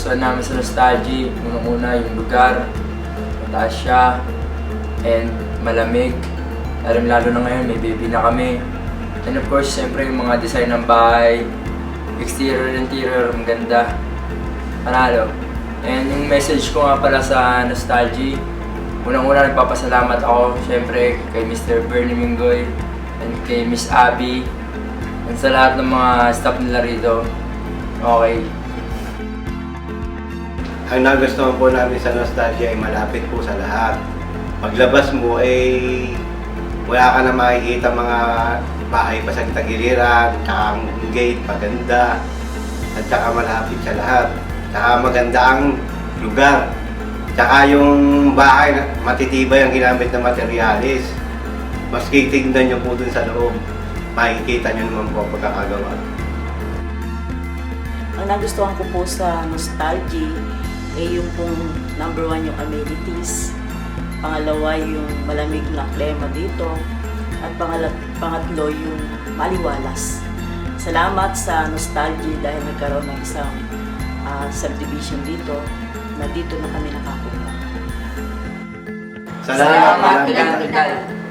nagustuhan namin sa Nostalgia, unang-una yung lugar, mataas siya, and malamig. Lalo na ngayon, may baby na kami. And of course, siyempre yung mga design ng bahay, exterior, interior, maganda. Panalo. And yung message ko nga pala sa Nostalgia, unang-una nagpapasalamat ako siyempre kay Mr. Bernie Mingoy and kay Miss Abby and sa lahat ng mga staff nila rito. Okay. Ang nagustuhan po namin sa Nostalgia ay malapit po sa lahat. Paglabas mo ay wala ka na makikita mga bahay pa sa tagiliran, tsaka ang gate maganda, at tsaka malapit sa lahat. Tsaka maganda ang lugar. Tsaka yung bahay, matitibay ang ginamit na materialis. Mas titignan nyo po dun sa loob, makikita nyo naman po ang pagkakagawa. Ang nagustuhan ko po sa Nostalgia ay yung pong number 1 yung amenities, pangalawa yung malamig na klima dito, at pangatlo yung maliwalas. Salamat sa Nostalgia dahil nagkaroon ng isang subdivision dito na dito na kami nakakuha. Salamat, Salamat.